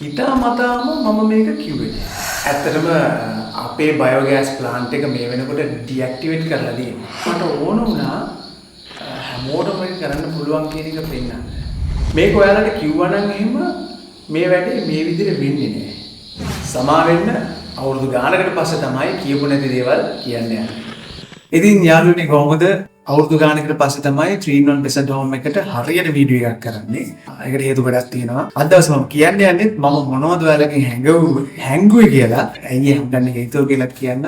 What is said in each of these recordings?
හිතාමතාම මම මේක කිව්වේ. ඇත්තටම අපේ බයෝගෑස් ප්ලාන්ට් එක මේ වෙනකොට ඩිඇක්ටිවේට් කරලා තියෙනවා. මට ඕන වුණා හැමෝටම මේක කරන්න පුළුවන් කියන එක පෙන්නන්න. මේක ඔයාලට කිව්වා නම් එහෙම මේ වැඩේ මේ විදිහට වෙන්නේ නැහැ. සමා වෙන්න අවුරුදු ගානකට පස්සේ තමයි කියපු නැති දේවල් කියන්නේ. ඉතින් යාළුවනේ කොහොමද අවුරුදු ගානකට පස්සේ තමයි 3-in-1 Peasant Home එකට හරියට වීඩියෝ එකක් කරන්නේ. ඒකට හේතු ගොඩක් තියෙනවා. අද දවසේ මම කියන්නේ මම මොනවද ඔයාලගෙන් හැංගුවේ කියලා. ඇයි එහෙම ගන්න හේතුව කියලා කියන්න.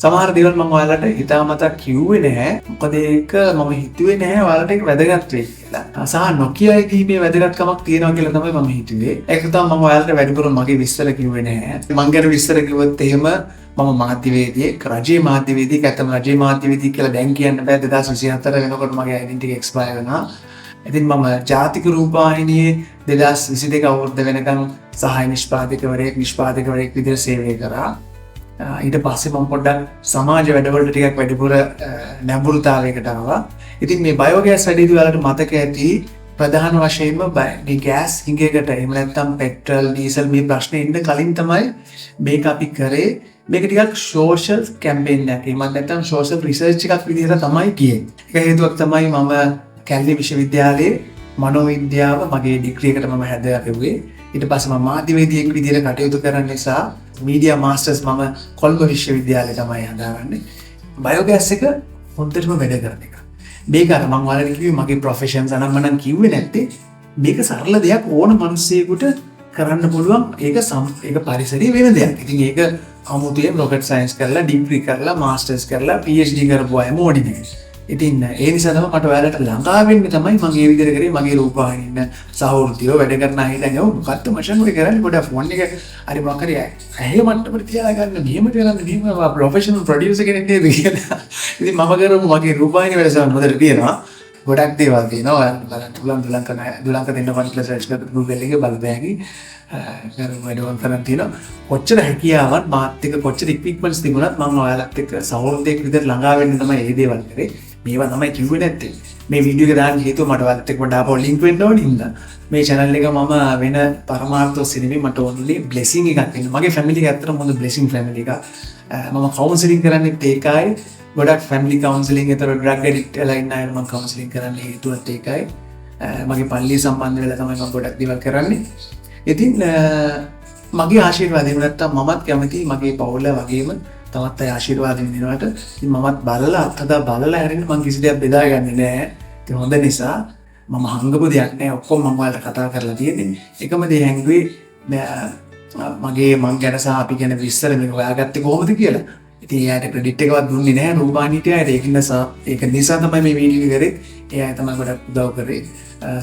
සමහර දේවල් මම ඔයාලට හිතාමතා කිව්වේ නැහැ. මොකද ඒක මම හිතුවේ නැහැ ඔයාලට ඒක වැදගත් වෙයි කියලා. සහ නොකිය ඉදීමේ වැදගත්කමක් තියෙනවා කියලා තමයි මම හිතුවේ. ඒක තමයි මම ඔයාලට වැඩිපුර මගේ විස්තර කිව්වේ නැහැ. මම ගැන විස්තර කිව්වොත් එහෙම මම මාධ්‍යවේදියෙක් රජයේ මාධ්‍යවේදියෙක් ඇත්තම රජයේ මාධ්‍යවේදියෙක් කියලා දැන් කියන්න බෑ 2024 වෙනකොට මගේ ඩෙන්ටිටි එක්ස්පයර් වෙනවා. ඉතින් මම ජාතික රූපවාහිනියේ 2022 අවුරුද්ද වෙනකන් සහාය නිෂ්පාදකවරයෙක් විදිහට සේවය කරා. ඊට පස්සේ මම පොඩ්ඩක් සමාජ වැඩවලට ටිකක් වැඩිපුර නැඹුරුතාවයකට ආවා. ඉතින් මේ බයෝගෑස් වැඩේදී ඔයාලට මතක ඇති ප්‍රධාන වශයෙන්ම මේ ගෑස් හිඟයකට එහෙම නැත්නම් පෙට්‍රල් ඩීසල් මේ ප්‍රශ්නේ ඉන්න කලින් තමයි මේක අපි කරේ. මේක ටිකක් සෝෂල් කැම්පේන් එකක්. එහෙම නැත්නම් සෝෂල් රිසර්ච් එකක් විදිහට තමයි ගියේ. ඒක හේතුවක් තමයි මම කැලණි විශ්වවිද්‍යාලයේ මනෝවිද්‍යාව මගේ ඩිග්‍රී එකට මම හැදලා ලැබුවේ. ඊට පස්සේ මම මාධ්‍යවේදියෙක් විදිහට කටයුතු කරන නිසා මීඩියා මාස්ටර්ස් මම කොළඹ විශ්වවිද්‍යාලයේ තමයි හදාගන්නේ. බයෝගෑස් එක හොඳටම වැඩ කරන එක. මේක අර මම ඔයාලට කිව්වේ මගේ ප්‍රොෆෙෂන්ස් අනම් මනම් කිව්වේ නැත්තේ මේක සරල දෙයක් ඕන මිනිස්සෙකුට කරන්න පුළුවන්. ඒක පරිසරයේ වෙන දෙයක්. ඉතින් ඒක අමුතුවෙන් රොකට් සයන්ස් කරලා ඩිග්‍රී කරලා මාස්ටර්ස් කරලා PhD කරපු අයම ඕනේ. ඉතින් ඒ නිසා තමයි මට ඔයාලට ළඟා වෙන්න තමයි මම මේ විදිහට කරේ. මගේ රූපවාහිනිය ඉන්න සහෘදයෝ වැඩ කරන අය දැන් මොකක්ද මචං ඔය කරන්නේ පොඩ්ඩක් ෆෝන් එක හරි මොකක් හරි ඇහි මට්ටමට තියාලා ගන්න මෙහෙම කරන්න ප්‍රොෆෙෂනල් ප්‍රොඩියුසර් කෙනෙක් නේද කියලා. ඉතින් මම කරමු මගේ රූපවාහිනිය වැඩසටහන මොකද තියෙනවා. ගොඩක් දේවල් තියෙනවා. ඔයාලට බලන්න දුලංක දෙන්න වන්ප්ලස් සර්ච් කරලා Google එකේ බලපෑගි කරමු වැඩවල් කරන් තියෙනවා. කොච්චර හැකියාවක් මාත් එක්ක කොච්චර ඉක්විප්මන්ට්ස් තිබුණත් මම ඔයාලත් එක්ක සහෘදයෙක් විදිහට ළඟා වෙන්න තමයි මේ දේවල් කරේ. මේවා තමයි කිව්වේ නැත්තේ. මේ වීඩියෝ එක දාන්න හේතුව මට ඔයාලත් එක්ක පොඩ්ඩක් ආපහු ලින්ක් වෙන්න ඕනේ හින්දා. මේ channel එක මම වෙන පරමාර්ථ ඔස්සේ මට only blessing එකක් දෙන්න. මගේ family එක ඇත්තටම හොඳ blessing family එකක්. මම counseling කරන්නේත් ඒකයි. ගොඩක් family counseling ඒතර drug addict වෙලා ඉන්න අය මම counseling කරන්න හේතුවත් ඒකයි. මගේ පල්ලිය සම්බන්ධ වෙලා තමයි මම ගොඩක් දේවල් කරන්නේ. ඉතින් මගේ ආශිර්වාදය නැත්තම් මමත් කැමතියි මගේ පවුල වගේම තවත් අය ආශිර්වාද විඳිනවට. ඉතින් මමත් බලලා අත්හදා බලලා හැරෙන්න මම කිසි දෙයක් බෙදාගන්නේ නැහැ. ඒක හොඳ නිසා මම හංගපු දෙයක් නැහැ. ඔක්කොම මම ඔයාලට කතා කරලා තියෙන්නේ. එකම දේ හැංගුවේ මං ගැන සහ අපි ගැන විස්තර මේක හොයාගත්තේ කොහොමද කියලා. ඉතින් එයාට ක්‍රෙඩිට් එකවත් දුන්නේ නැහැ රූපවාහිනියට. ඒක නිසා තමයි මේ වීඩියෝ එක කරේ. එයා තමයි ගොඩක් උදව් කරේ.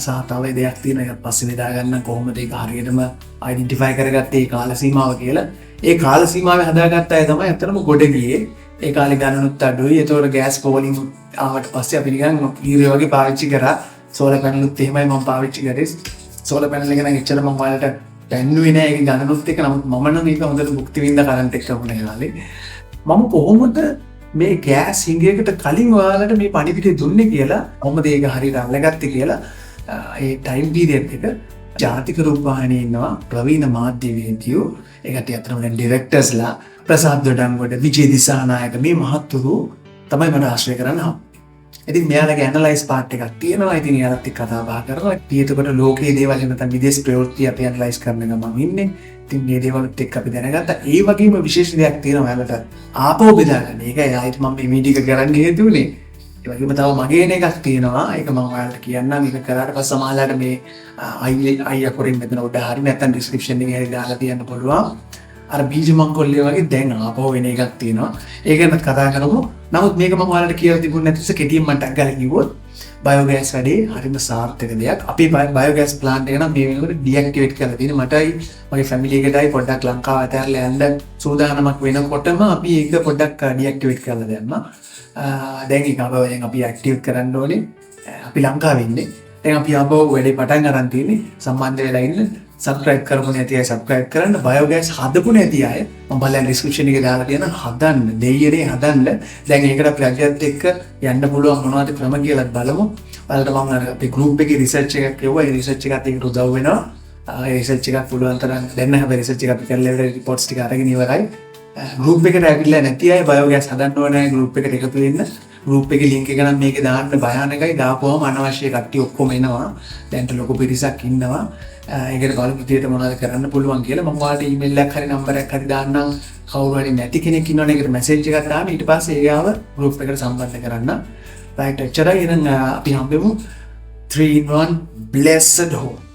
සහ තව දෙයක් තියෙනවා. ඒක පස්සේ බෙදා ගන්න කොහොමද ඒක හරියටම අයිඩෙන්ටිෆයි කරගත්තේ ඒ කාල සීමාව කියලා. ඒ කාල සීමාවේ හදාගත්ත අය තමයි අතරම ගොඩ ගියේ. ඒ කාලේ ගණනුත් අඩුයි. ඒතකොට ගෑස් පෝලිං ආවට පස්සේ අපි නිකන් ඊරිය වගේ පාවිච්චි කරා. සෝලර් පැනලුත් එහෙමයි මම පාවිච්චි කරේ. සෝලර් පැනල් එක නම් එච්චර මම ඔයාලට පැන්නුවේ නෑ. ඒක ගණනුත් එක. නමුත් මම නම් ඒක හොඳට භුක්ති විඳ කරන්ට් එක වුණේ කාලේ. මම කොහොමද මේ ගෑස් හිඟයකට කලින් ඔයාලට මේ පණිවිඩය දුන්නේ කියලා කොහොමද ඒක හරියට අල්ලගත්තේ කියලා ඒ ටයිම් පීරියඩ් එක ජාතික රූපවාහිනියේ ඉන්නවා ප්‍රවීණ මාධ්‍යවේදියෝ ඒකට අතරම ඩිරෙක්ටර්ස්ලා ප්‍රසාද් දොඩංගොඩ විජේ දිසානායක මේ මහත්තුරු තමයි මට ආශ්‍රය කරන්න හම්. ඉතින් මෙයාලගේ ඇනලයිස් පාර්ට් එකක් තියෙනවා. ඉතින් එයාලත් එක්ක කතා බහ කරනවා. ඊටකොට ලෝකයේ දේවල් නැත්නම් විදේශ ප්‍රවෘත්ති අපි ඇනලයිස් කරන එක මම ඉන්නේ. ඉතින් මේ දේවල්ත් එක්ක අපි දැනගත්තා. ඒ වගේම විශේෂ දෙයක් තියෙනවා ඔයාලට ආපහු බෙදාගන්න. ඒකයි ආයෙත් මම මේ වීඩියෝ එක කරන්න හේතුුනේ. ඒ වගේම තව මගේ එකක් තියෙනවා. ඒක මම ඔයාලට කියන්නම්. ඒක කරාට පස්සේ සමහරවිට මේ අයියා කොරින් මෙතන උඩ හරි නැත්නම් ඩිස්ක්‍රිප්ෂන් එකේ හරි දාලා තියන්න පුළුවන්. අර බීජ මංකොල්ලේ වගේ දැන් ආපහු වෙන එකක් තියෙනවා. ඒක ගැන කතා කරමු. නමුත් මේක මම ඔයාලට කියලා තිබුණ නැති නිසා කෙටියෙන් මට අග්ගල කිව්වොත් බයෝගෑස් වැඩේ හරිම සාර්ථක දෙයක්. අපි බයෝගෑස් ප්ලාන්ට් එක නම් මේ වෙනකොට ඩිඇක්ටිවේට් කරලා තියෙනවා. මටයි මගේ ෆැමිලි එකටයි පොඩ්ඩක් ලංකාව ඇතැරලා යන්න සූදානමක් වෙනකොටම අපි ඒක පොඩ්ඩක් ඩිඇක්ටිවේට් කරලා දැම්මා. දැන් ඒක අපි ඇක්ටිවේට් කරන්න ඕනේ. අපි ලංකාවේ ඉන්නේ. දැන් අපි ආපහු වැඩේ පටන් ගන්න තියෙන්නේ. සම්බන්ධ වෙලා ඉන්න. සබස්ක්‍රයිබ් කරපු නැති අය සබස්ක්‍රයිබ් කරන්න. බයෝගෑස් හදපු නැති අය මම බලන්න ඩිස්ක්‍රිප්ෂන් එකේ දාලා තියෙනවා හදන්න. දෙයියනේ හදන්න. දැන් ඒකට අපි රජයත් එක්ක යන්න පුළුවන් මොනවද ක්‍රම කියලා බලමු. ඔයාලට මම අපේ ගෲප් එකේ රිසර්ච් එකක් කියුවා. ඒ රිසර්ච් එකත් ඒකට උදව් වෙනවා. රිසර්ච් එකක් පුළුවන් තරම් දැන් හැබැයි රිසර්ච් එක අපි කරලා ඉවරයි රිපෝට්ස් ටික අරගෙන ඉවරයි. ගෲප් එකට ඇවිල්ලා නැති අය බයෝගෑස් හදන්න ඕනේ ගෲප් එකට එකතු වෙන්න. ගෲප් එකේ ලින්ක් එක නම් මේකේ දාන්න භයානකයි. දාපුවම අනවශ්‍ය කට්ටිය ඔක්කොම එනවා. දැන්ට ලොකු පිරිසක් ඉන්නවා. ඒකට බලමු විදියට මොනවද කරන්න පුළුවන් කියලා. මම ඔයාලට ඊමේල් එකක් හරි නම්බර් එකක් හරි දාන්නම්. කවුරු හරි නැති කෙනෙක් ඉන්නවනේ ඒකට මැසේජ් එකක් දාන්න. ඊට පස්සේ ඒගාව ගෲප් එකට සම්බන්ධ කරන්න. right එච්චරයි. එහෙනම් අපි හම්බෙමු 3 in 1 blessed home.